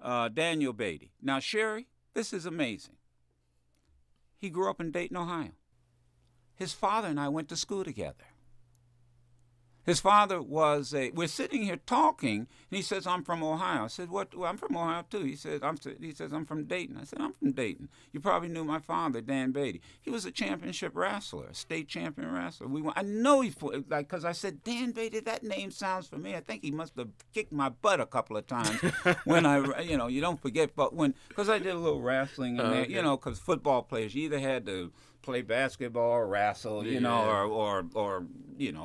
Daniel Beaty. Now, Sherry, this is amazing. He grew up in Dayton, Ohio. His father and I went to school together. His father was we're sitting here talking, and he says, I'm from Ohio. I said, what? Well, I'm from Ohio, too. He says, I'm from Dayton. I said, I'm from Dayton. You probably knew my father, Dan Beaty. He was a championship wrestler, a state champion wrestler. I know because I said, Dan Beaty, that name sounds familiar. I think he must have kicked my butt a couple of times when you don't forget, but because I did a little wrestling in there, okay. Because football players, you either had to play basketball or wrestle, or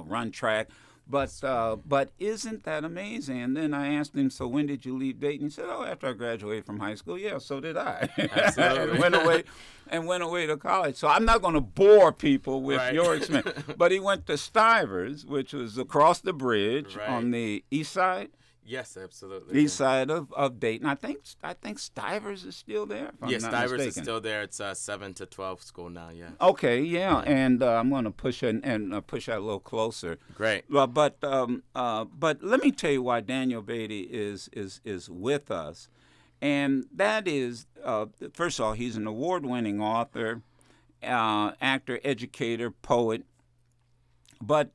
run track. But isn't that amazing? And then I asked him, so when did you leave Dayton? He said, after I graduated from high school. Yeah, so did I. Absolutely. and went away to college. So I'm not going to bore people with your experience. But he went to Stivers, which was across the bridge on the east side. Yes, absolutely. East side of Dayton. I think Stivers is still there. Yes, Stivers is still there. It's a 7 to 12 school now. Yeah. Okay. Yeah, and I'm going to push that a little closer. Great. But let me tell you why Daniel Beaty is with us, and that is first of all, he's an award-winning author, actor, educator, poet. But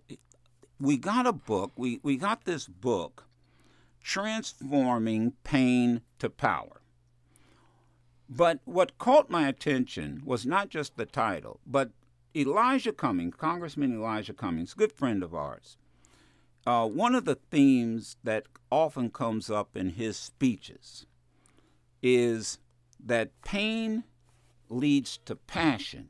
we got a book. We got this book. Transforming Pain to Power. But what caught my attention was not just the title, but Elijah Cummings, Congressman Elijah Cummings, a good friend of ours. One of the themes that often comes up in his speeches is that pain leads to passion,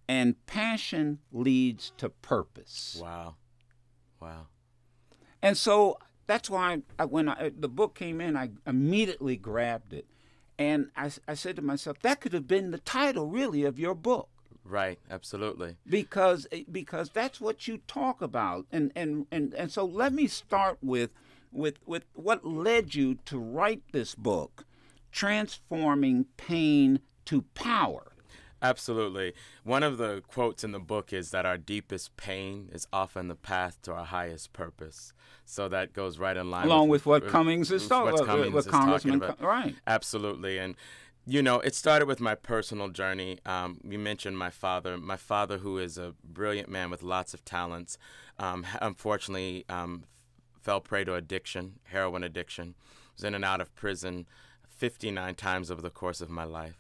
and passion leads to purpose. Wow. And so that's why when the book came in, I immediately grabbed it. And I said to myself, that could have been the title, really, of your book. Right, absolutely. Because that's what you talk about. And so let me start with what led you to write this book, Transforming Pain to Power. Absolutely. One of the quotes in the book is that our deepest pain is often the path to our highest purpose. So that goes right in line along with what Cummings is talking about. Right. Absolutely. And it started with my personal journey. You mentioned my father. My father, who is a brilliant man with lots of talents, unfortunately fell prey to addiction, heroin addiction. Was in and out of prison 59 times over the course of my life.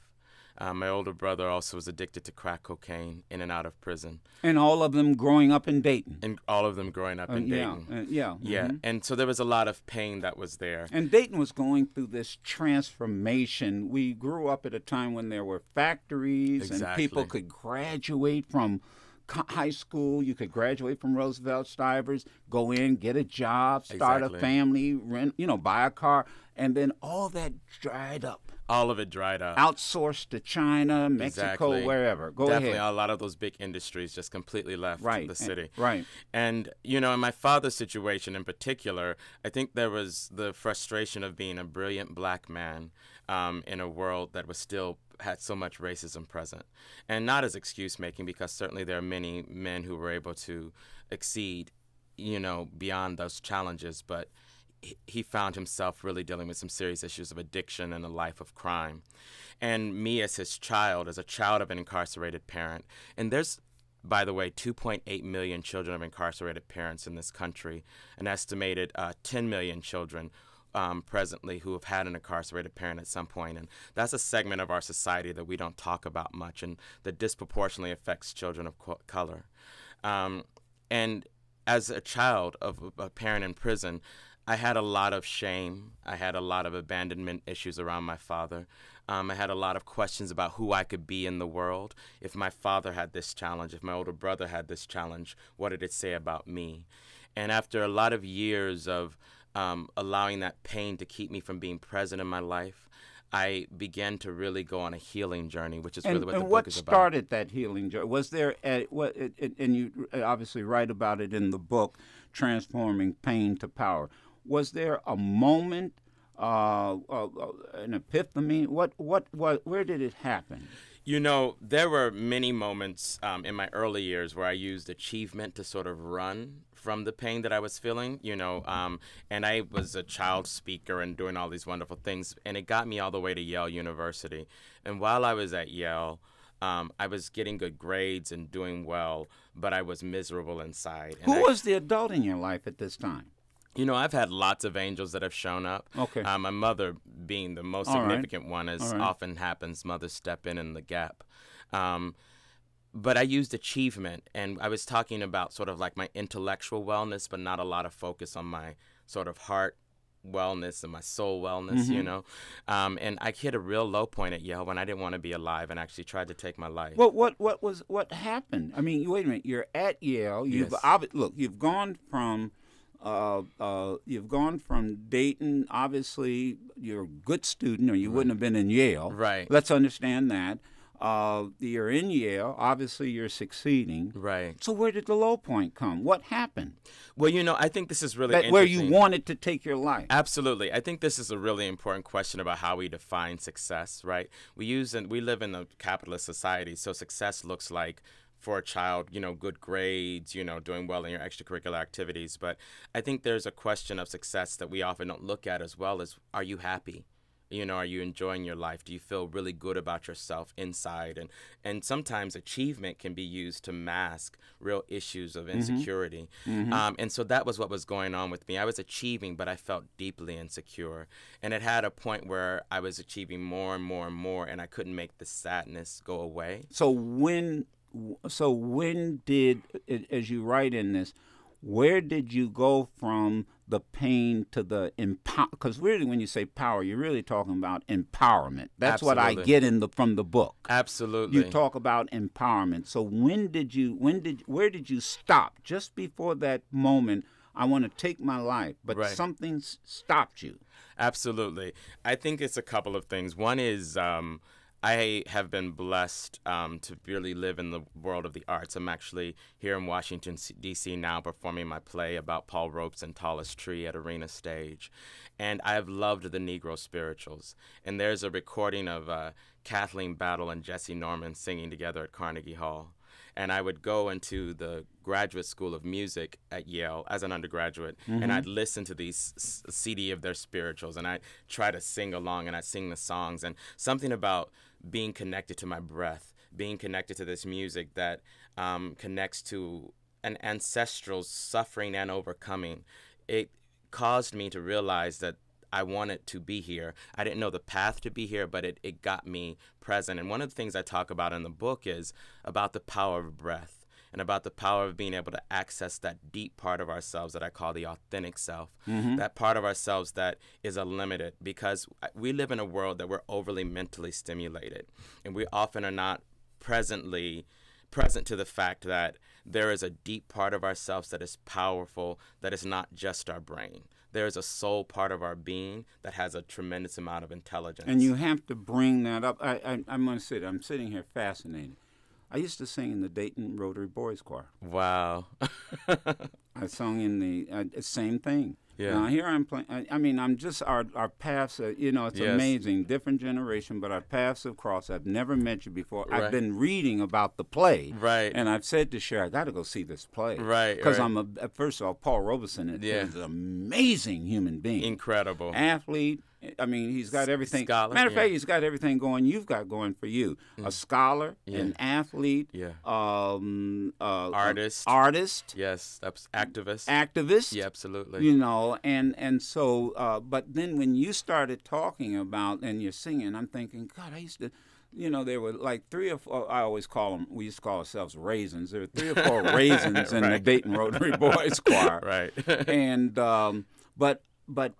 My older brother also was addicted to crack cocaine, in and out of prison. And all of them growing up in Dayton. And all of them growing up in Dayton. Yeah. Mm-hmm. And so there was a lot of pain that was there. And Dayton was going through this transformation. We grew up at a time when there were factories and people could graduate from high school. You could graduate from Roosevelt, Stivers, go in, get a job, start a family, rent, buy a car, and then all that dried up. All of it dried up. Outsourced to China, Mexico, wherever. Definitely, a lot of those big industries just completely left the city. Right. And, in my father's situation in particular, I think there was the frustration of being a brilliant black man in a world that was still had so much racism present. And not as excuse-making, because certainly there are many men who were able to exceed, beyond those challenges, but he found himself really dealing with some serious issues of addiction and a life of crime. And me as his child, as a child of an incarcerated parent, and there's, by the way, 2.8 million children of incarcerated parents in this country, an estimated 10 million children presently who have had an incarcerated parent at some point. And that's a segment of our society that we don't talk about much and that disproportionately affects children of color. And as a child of a parent in prison, I had a lot of shame. I had a lot of abandonment issues around my father. I had a lot of questions about who I could be in the world. If my father had this challenge, if my older brother had this challenge, what did it say about me? And after a lot of years of allowing that pain to keep me from being present in my life, I began to really go on a healing journey, which is really what the book is about. And what started that healing journey? Was there, and you obviously write about it in the book, Transforming Pain to Power. Was there a moment, an epiphany? Where did it happen? There were many moments in my early years where I used achievement to sort of run from the pain that I was feeling, and I was a child speaker and doing all these wonderful things, and it got me all the way to Yale University. And while I was at Yale, I was getting good grades and doing well, but I was miserable inside. And Who was the adult in your life at this time? I've had lots of angels that have shown up. Okay. My mother being the most significant one, as often happens. Mothers step in the gap. But I used achievement, and I was talking about sort of like my intellectual wellness, but not a lot of focus on my sort of heart wellness and my soul wellness, and I hit a real low point at Yale when I didn't want to be alive and actually tried to take my life. Well, what happened? I mean, wait a minute. You're at Yale. You've you've gone from Dayton. Obviously, you're a good student, or you wouldn't have been in Yale. Right. Let's understand that. You're in Yale. Obviously, you're succeeding. Right. So where did the low point come? What happened? Well, I think this is really interesting. Where you wanted to take your life. Absolutely. I think this is a really important question about how we define success, right? We live in a capitalist society, so success looks like, for a child, good grades, doing well in your extracurricular activities. But I think there's a question of success that we often don't look at as well as, are you happy? Are you enjoying your life? Do you feel really good about yourself inside? And sometimes achievement can be used to mask real issues of insecurity. And so that was what was going on with me. I was achieving, but I felt deeply insecure. And it had a point where I was achieving more and more and more, and I couldn't make the sadness go away. So when did, as you write in this, where did you go from the pain to the empower? Because really, when you say power, you're really talking about empowerment. That's Absolutely. what I get from the book. Absolutely. You talk about empowerment. So where did you stop? Just before that moment, I want to take my life, but Right. something stopped you. Absolutely. I think it's a couple of things. One is I have been blessed to really live in the world of the arts. I'm actually here in Washington, D.C. now performing my play about Paul Robeson's Tallest Tree at Arena Stage. And I've loved the Negro spirituals. And there's a recording of Kathleen Battle and Jesse Norman singing together at Carnegie Hall. And I would go into the graduate school of music at Yale as an undergraduate, and I'd listen to these CD of their spirituals, and I'd try to sing along, and I'd sing the songs. And something about being connected to my breath, being connected to this music that connects to an ancestral suffering and overcoming, it caused me to realize that I wanted to be here. I didn't know the path to be here, but it got me present. And one of the things I talk about in the book is about the power of breath and about the power of being able to access that deep part of ourselves that I call the authentic self, that part of ourselves that is unlimited, because we live in a world that we're overly mentally stimulated, and we often are not present to the fact that there is a deep part of ourselves that is powerful, that is not just our brain. There is a soul part of our being that has a tremendous amount of intelligence. And you have to bring that up. I'm sitting here fascinated. I used to sing in the Dayton Rotary Boys Choir. Wow. I sung in the same thing. Yeah. Now here I'm playing. I'm just our paths. It's Yes. amazing, different generation, but our paths have crossed. I've never met you before. Right. I've been reading about the play, Right. And I've said to Cher, I got to go see this play, Right, Because right. first of all, Paul Robeson is an amazing human being, Incredible. athlete. He's got everything. Scholar, Matter of fact, yeah. he's got everything going. You've got going for you. A scholar, an athlete, artist, Yes, activist. activist. Yeah, absolutely. And so, but then when you started talking about and you're singing, I'm thinking, God, I used to, there were like 3 or 4. I always call them. We used to call ourselves raisins. There were 3 or 4 raisins in the Dayton Rotary Boys Choir. Right. And but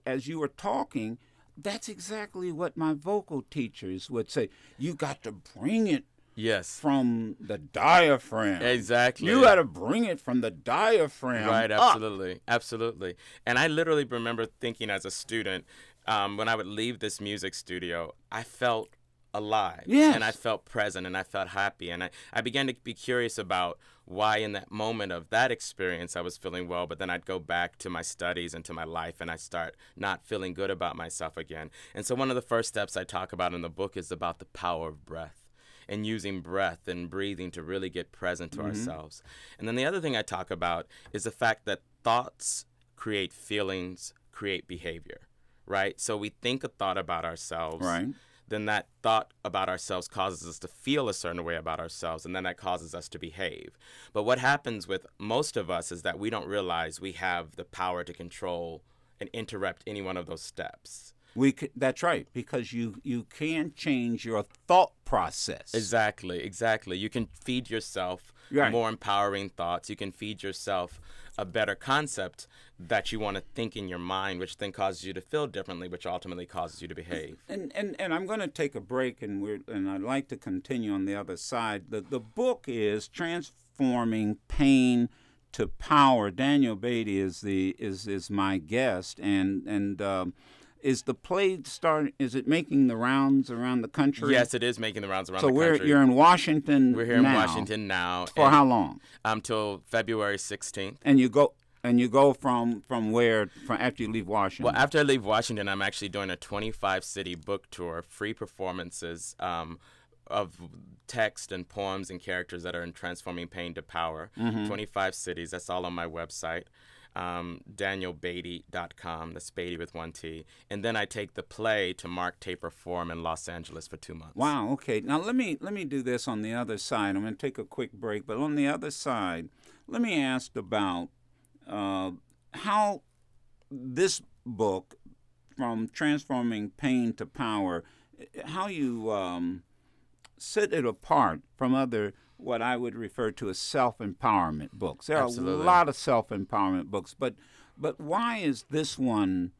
as you were talking, that's exactly what my vocal teachers would say. You got to bring it Yes. from the diaphragm. Exactly. You got to bring it from the diaphragm. Right, up. absolutely. Absolutely. And I literally remember thinking as a student, when I would leave this music studio, I felt alive. Yes. And I felt present and I felt happy. And I began to be curious about why in that moment of that experience I was feeling well, but then I'd go back to my studies and to my life and I start not feeling good about myself again. And so one of the first steps I talk about in the book is about the power of breath. and using breath and breathing to really get present to ourselves. And then the other thing I talk about is the fact that thoughts create feelings, create behavior, right? So we think a thought about ourselves. Right. Then that thought about ourselves causes us to feel a certain way about ourselves, and then that causes us to behave. But what happens with most of us is that we don't realize we have the power to control and interrupt any one of those steps. That's right, because you can change your thought process. Exactly. You can feed yourself more empowering thoughts. You can feed yourself a better concept that you want to think in your mind, which then causes you to feel differently, which ultimately causes you to behave. And I'm going to take a break, and I'd like to continue on the other side. The book is Transforming Pain to Power. Daniel Beaty is my guest, and is the play is it making the rounds around the country? Yes, it is making the rounds around the country. So you're in Washington. We're here in Washington now. For how long? Till February 16th. And you go from where after you leave Washington? Well, after I leave Washington, I'm actually doing a 25-city book tour, free performances of text and poems and characters that are in Transforming Pain to Power. 25 cities. That's all on my website. DanielBeaty.com. That's Beatty with one T. And then I take the play to Mark Taper Forum in Los Angeles for 2 months. Wow. Okay. Now let me do this on the other side. I'm going to take a quick break, but on the other side, let me ask about how this book, from Transforming Pain to Power, how you set it apart from other what I would refer to as self-empowerment books. There are a lot of self-empowerment books, but why is this one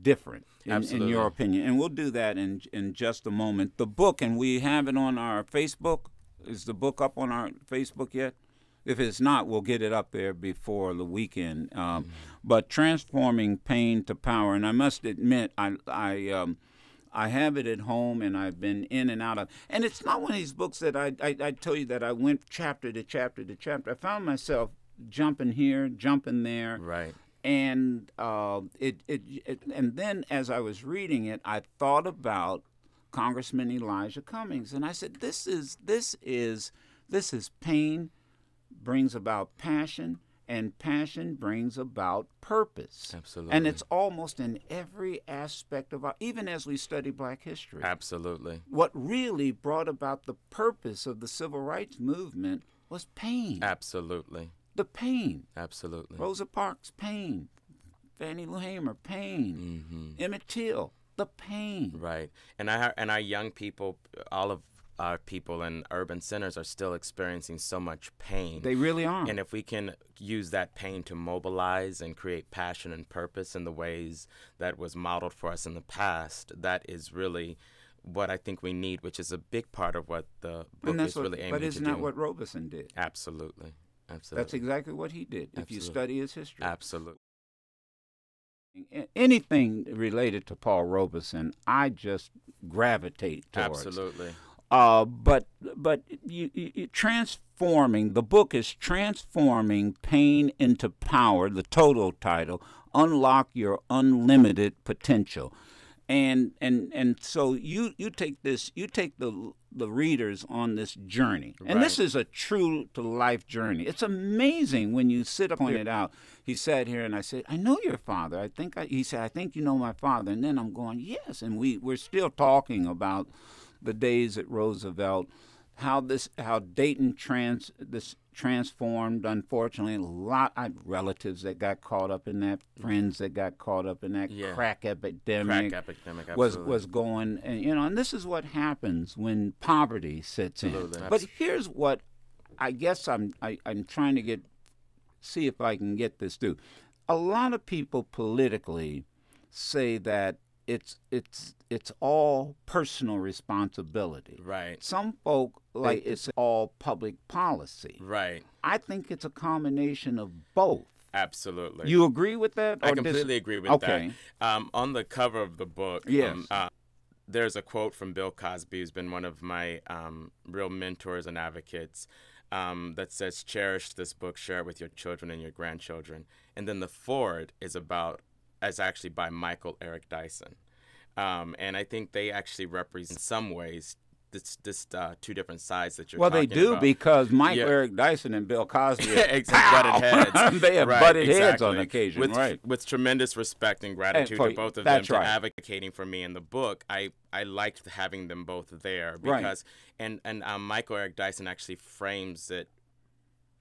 different in your opinion? And we'll do that in just a moment. The book, and we have it on our Facebook. Is the book up on our Facebook yet? If it's not, we'll get it up there before the weekend. But Transforming Pain to Power, and I must admit, I have it at home, and I've been in and out of. And it's not one of these books that I tell you that I went chapter to chapter to chapter. I found myself jumping here, jumping there. Right. And and then as I was reading it, I thought about Congressman Elijah Cummings, and I said, this is pain brings about passion. And passion brings about purpose. Absolutely. And it's almost in every aspect of even as we study Black history. Absolutely. What really brought about the purpose of the Civil Rights Movement was pain. Absolutely. The pain. Absolutely. Rosa Parks, pain. Fannie Lou Hamer, pain. Emmett Till, the pain. Right. And our young people, all of our people in urban centers are still experiencing so much pain. They really are. And if we can use that pain to mobilize and create passion and purpose in the ways that was modeled for us in the past, that is really what I think we need, which is a big part of what the book is really aiming to do. But isn't that what Robeson did? Absolutely. That's exactly what he did, if you study his history. Absolutely. Anything related to Paul Robeson, I just gravitate towards. Absolutely. But you transforming, the book is Transforming Pain into Power, the total title, Unlock Your Unlimited Potential. And so you take the readers on this journey. And Right. this is a true to life journey. It's amazing when you sit up and pointed out. He sat here and I said, I know your father. He said, I think you know my father. And then I'm going, yes. And we're still talking about the days at Roosevelt, how Dayton transformed. Unfortunately, a lot of relatives that got caught up in that, friends that got caught up in that crack epidemic. Was going, and and this is what happens when poverty sets in. But here's what I guess I'm trying to see if I can get this through. A lot of people politically say that it's all personal responsibility. Right. Some folk like it's all public policy. Right. I think it's a combination of both. Absolutely. You agree with that? I completely agree with that. On the cover of the book, yes. There's a quote from Bill Cosby, who's been one of my real mentors and advocates, that says, cherish this book, share it with your children and your grandchildren. And then the foreword is actually by Michael Eric Dyson. And I think they actually represent, in some ways, two different sides that you're well, talking they do about. because Mike, Yeah. Eric Dyson, and Bill Cosby butted heads. they have Right, butted heads exactly. on occasion, right? With tremendous respect and gratitude for- to both of them that's for right. advocating for me in the book. I liked having them both there because and Michael Eric Dyson actually frames it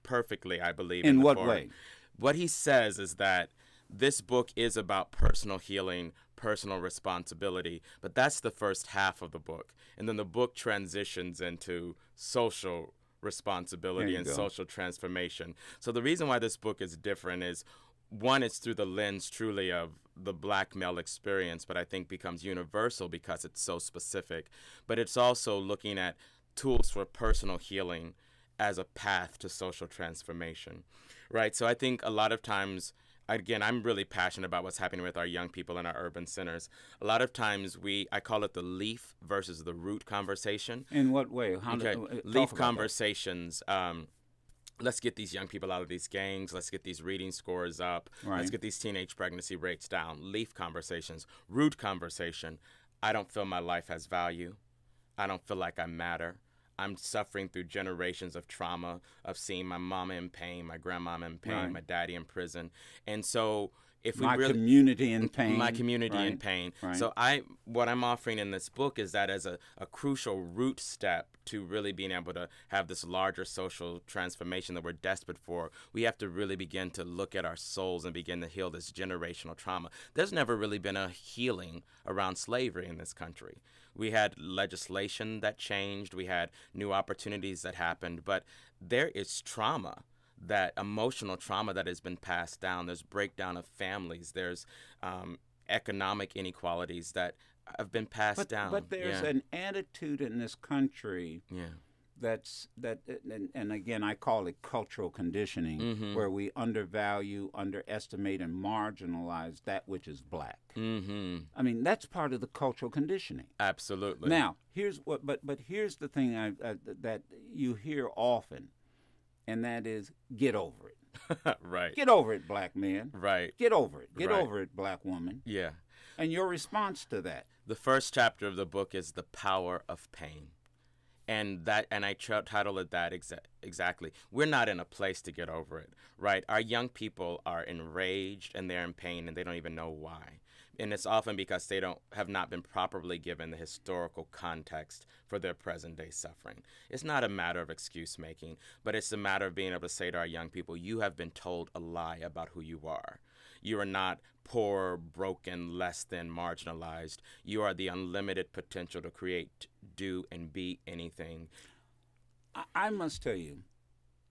perfectly, I believe. In the what forum. way? What he says is that this book is about personal healing, personal responsibility, but that's the first half of the book. And then the book transitions into social responsibility and social transformation. So the reason why this book is different is, one, it's through the lens truly of the black male experience, but I think becomes universal because it's so specific. But it's also looking at tools for personal healing as a path to social transformation, right? So I think a lot of times, again, I'm really passionate about what's happening with our young people in our urban centers. A lot of times I call it the leaf versus the root conversation. In what way? Leaf conversations. Let's get these young people out of these gangs. Let's get these reading scores up. Right. Let's get these teenage pregnancy rates down. Leaf conversations. Root conversation. I don't feel my life has value. I don't feel like I matter. I'm suffering through generations of trauma, of seeing my mama in pain, my grandmama in pain, Right. my daddy in prison. And so if we My really... community in pain. My community in Right. pain. Right. So what I'm offering in this book is that as a crucial root step to really being able to have this larger social transformation that we're desperate for, we have to really begin to look at our souls and begin to heal this generational trauma. There's never really been a healing around slavery in this country. We had legislation that changed. We had new opportunities that happened. But there is trauma, that emotional trauma that has been passed down. There's breakdown of families. There's economic inequalities that have been passed down. But there's an attitude in this country and again, I call it cultural conditioning, where we undervalue, underestimate, and marginalize that which is black. I mean, that's part of the cultural conditioning. Absolutely. Now, here's here's the thing that you hear often, and that is, get over it. Right. Get over it, black man. Right. Get over it. Get Right. over it, black woman. Yeah. And your response to that? The first chapter of the book is The Power of Pain. And I title it that exactly. We're not in a place to get over it, right? Our young people are enraged and they're in pain and they don't even know why. And it's often because they have not been properly given the historical context for their present day suffering. It's not a matter of excuse making, but it's a matter of being able to say to our young people, you have been told a lie about who you are. You are not poor, broken, less than, marginalized. You are the unlimited potential to create, do, and be anything. I must tell you,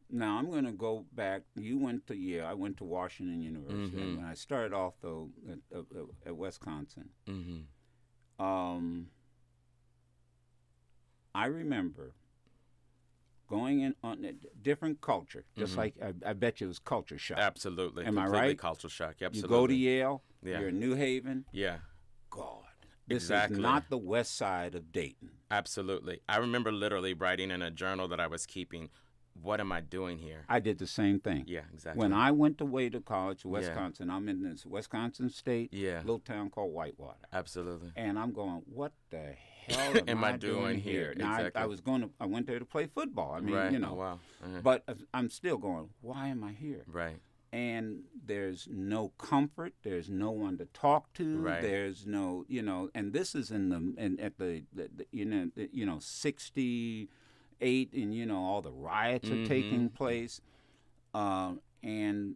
now I'm going to go back. You went to Yale. I went to Washington University. And when I started off, though, at Wisconsin, I remember going in on a different culture, just like I bet you it was culture shock. Absolutely. Am I Completely right? Culture shock. Absolutely. You go to Yale, Yeah. you're in New Haven. Yeah. God, this Exactly. is not the west side of Dayton. Absolutely. I remember literally writing in a journal that I was keeping, what am I doing here? I did the same thing. Yeah, exactly. When I went away to college, Wisconsin, I'm in this Wisconsin State, little town called Whitewater. Absolutely. And I'm going, what the hell am I doing here? Now, Exactly. I went there to play football. I mean, Right. you know. Oh, wow. But I'm still going, why am I here? Right. And there's no comfort. There's no one to talk to. Right. There's no, and this is at the 68, and all the riots are taking place. And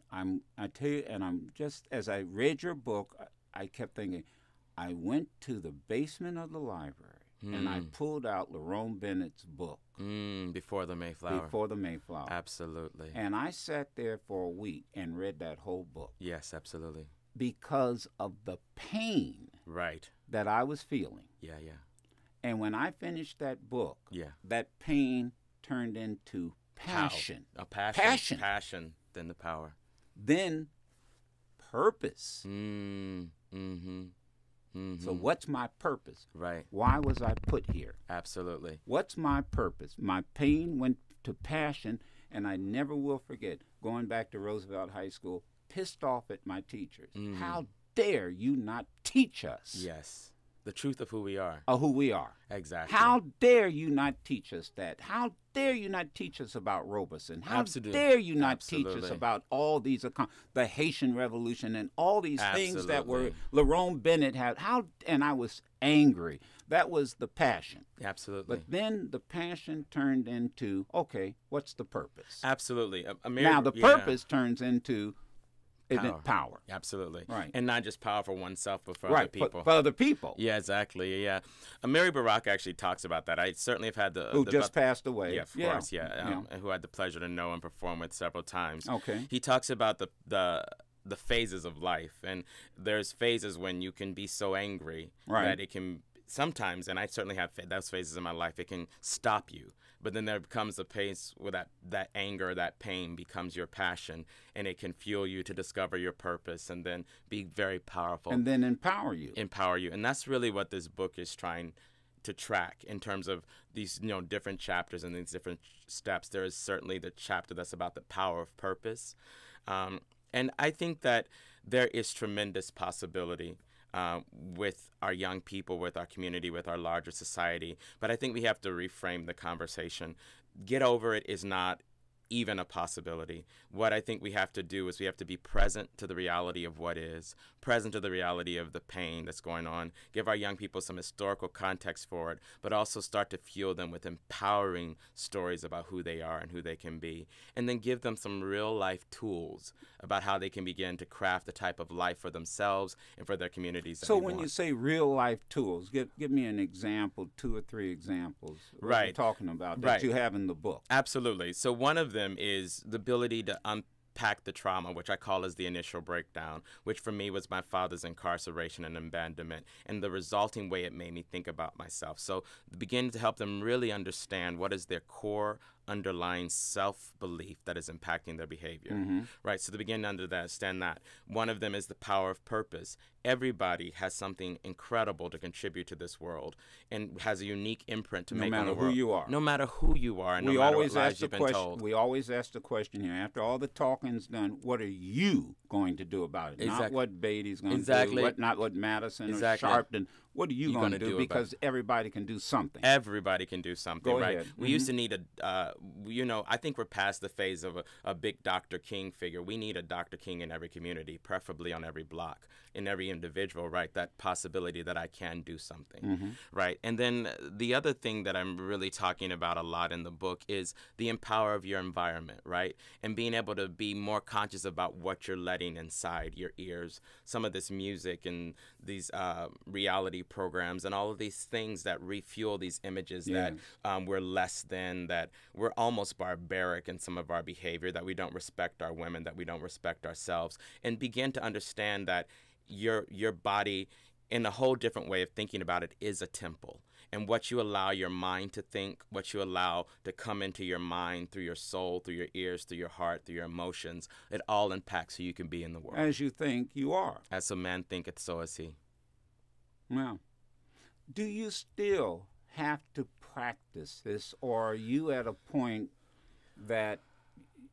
I tell you, and I'm just, as I read your book, I kept thinking, I went to the basement of the library and I pulled out Lerone Bennett's book. Before the Mayflower. Before the Mayflower. Absolutely. And I sat there for a week and read that whole book. Yes, absolutely. Because of the pain Right. that I was feeling. Yeah, yeah. And when I finished that book, Yeah. that pain turned into passion. A passion. Passion. Passion, then the power. Then purpose. So what's my purpose? Right. Why was I put here? Absolutely. What's my purpose? My pain went to passion, and I never will forget going back to Roosevelt High School, pissed off at my teachers. How dare you not teach us? Yes. The truth of who we are. Of who we are. Exactly. How dare you not teach us that? How dare you not teach us about Robeson? How Absolutely. dare you not teach Absolutely. us about all these, the Haitian Revolution and all these things that were, Absolutely. Lerone Bennett had, and I was angry. That was the passion. Absolutely. But then the passion turned into, okay, what's the purpose? Absolutely. Now the purpose turns into power. Absolutely. Right. And not just power for oneself, but for other people. For other people. Yeah, exactly. Yeah. Mary Baraka actually talks about that. I certainly have had Who just passed away. Yeah, of course. Yeah. Who I had the pleasure to know and perform with several times. Okay. He talks about the phases of life, and there's phases when you can be so angry that it can sometimes, and I certainly have those phases in my life, it can stop you. But then there comes a phase where that anger, that pain becomes your passion, and it can fuel you to discover your purpose and then be very powerful. And then empower you. And that's really what this book is trying to track in terms of these different chapters and these different steps. There is certainly the chapter that's about the power of purpose. And I think that there is tremendous possibility with our young people, with our community, with our larger society. But I think we have to reframe the conversation. Get over it is not even a possibility. What I think we have to do is we have to be present to the reality of what is, present to the reality of the pain that's going on, give our young people some historical context for it, but also start to fuel them with empowering stories about who they are and who they can be, and then give them some real life tools about how they can begin to craft the type of life for themselves and for their communities. So when you say real life tools, give me an example, 2 or 3 examples what you're talking about that you have in the book. Absolutely. So one of them is the ability to unpack the trauma, which I call as the initial breakdown, which for me was my father's incarceration and abandonment, and the resulting way it made me think about myself. So begin to help them really understand what is their core underlying self-belief that is impacting their behavior, right? So to begin to understand that. One of them is the power of purpose. Everybody has something incredible to contribute to this world and has a unique imprint to make on the world. No matter who you are. No matter who you are and no matter what lies you've been told. We always ask the question here, after all the talking's done, what are you going to do about it? Not what Beatty's going to do, not what Madison or Sharpton. What are you going to do? Because everybody can do something. Everybody can do something, Go right? ahead. We used to need I think we're past the phase of a big Dr. King figure. We need a Dr. King in every community, preferably on every block, in every individual, right? That possibility that I can do something, right? And then the other thing that I'm really talking about a lot in the book is the empower of your environment, right? And being able to be more conscious about what you're letting inside your ears. Some of this music and these reality programs and all of these things that refuel these images that we're less than, that we're almost barbaric in some of our behavior, that we don't respect our women, that we don't respect ourselves, and begin to understand that your body, in a whole different way of thinking about it, is a temple. And what you allow your mind to think, what you allow to come into your mind through your soul, through your ears, through your heart, through your emotions, it all impacts who you can be in the world. As you think, you are. As a man thinketh, so is he. Well, do you still have to practice this, or are you at a point that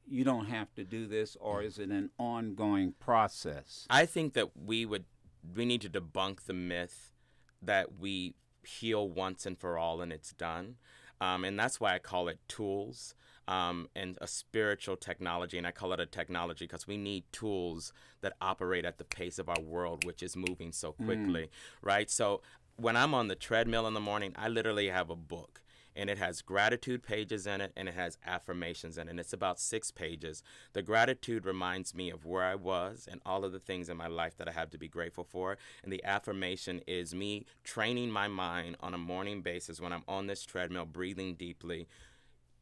you don't have to do this, or is it an ongoing process? I think that we need to debunk the myth that we heal once and for all and it's done. And that's why I call it tools and a spiritual technology. And I call it a technology because we need tools that operate at the pace of our world, which is moving so quickly, right? So when I'm on the treadmill in the morning, I literally have a book. And it has gratitude pages in it, and it has affirmations in it. And it's about 6 pages. The gratitude reminds me of where I was and all of the things in my life that I have to be grateful for. And the affirmation is me training my mind on a morning basis when I'm on this treadmill, breathing deeply.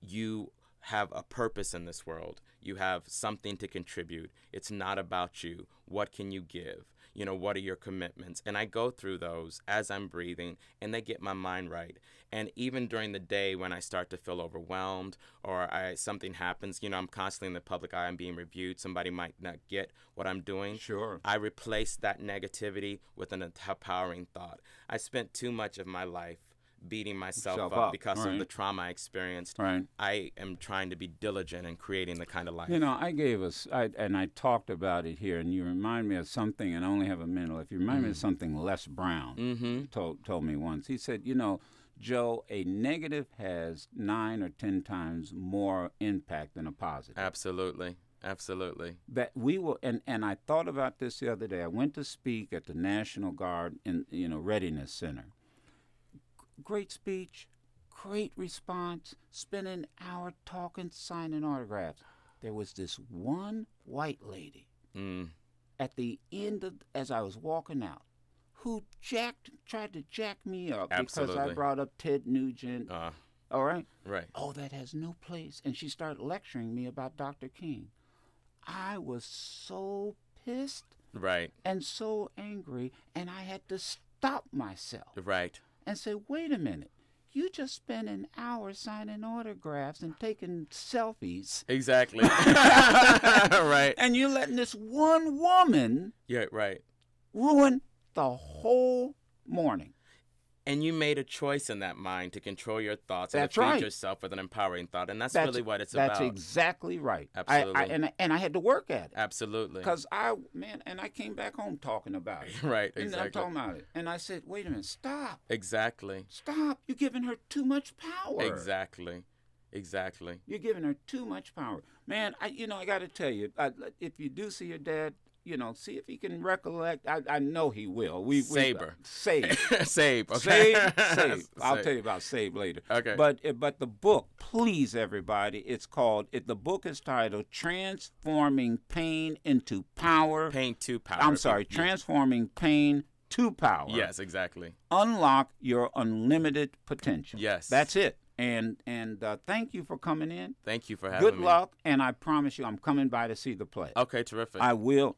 You have a purpose in this world. You have something to contribute. It's not about you. What can you give? What are your commitments? And I go through those as I'm breathing, and they get my mind right. And even during the day when I start to feel overwhelmed or something happens, I'm constantly in the public eye. I'm being reviewed. Somebody might not get what I'm doing. Sure. I replace that negativity with an empowering thought. I spent too much of my life beating myself Self up up, because right. of the trauma I experienced. Right. I am trying to be diligent in creating the kind of life. You know, I talked about it here, and you remind me of something, and I only have a minute. If you remind me of something Les Brown told me once. He said, you know, Joe, a negative has 9 or 10 times more impact than a positive. Absolutely. Absolutely. That we will, and I thought about this the other day. I went to speak at the National Guard in Readiness Center. Great speech, great response. Spent an hour talking, signing autographs. There was this one white lady at the end of, as I was walking out, who tried to jack me up because I brought up Ted Nugent. All right? Right. Oh, that has no place. And she started lecturing me about Dr. King. I was so pissed. Right. And so angry, and I had to stop myself. Right. And say, wait a minute. You just spent an hour signing autographs and taking selfies. Exactly. Right. And you're letting this one woman ruin the whole morning. And you made a choice in that mind to control your thoughts and That's to feed right. yourself with an empowering thought. And that's really what it's about. That's exactly right. Absolutely. And I had to work at it. Absolutely. Because I came back home talking about it. Right, And exactly. I'm talking about it. And I said, wait a minute, stop. Exactly. Stop. You're giving her too much power. Exactly. Exactly. You're giving her too much power. Man, I got to tell you, if you do see your dad, see if he can recollect. I know he will. Saber. Save. Save. Okay. Save. I'll tell you about Save later. Okay. But the book, please, everybody, it's called, the book is titled Transforming Pain into Power. Pain to Power. I'm sorry, Transforming Pain to Power. Yes, exactly. Unlock your unlimited potential. Yes. That's it. And thank you for coming in. Thank you for having me. Good luck, and I promise you I'm coming by to see the play. Okay, terrific. I will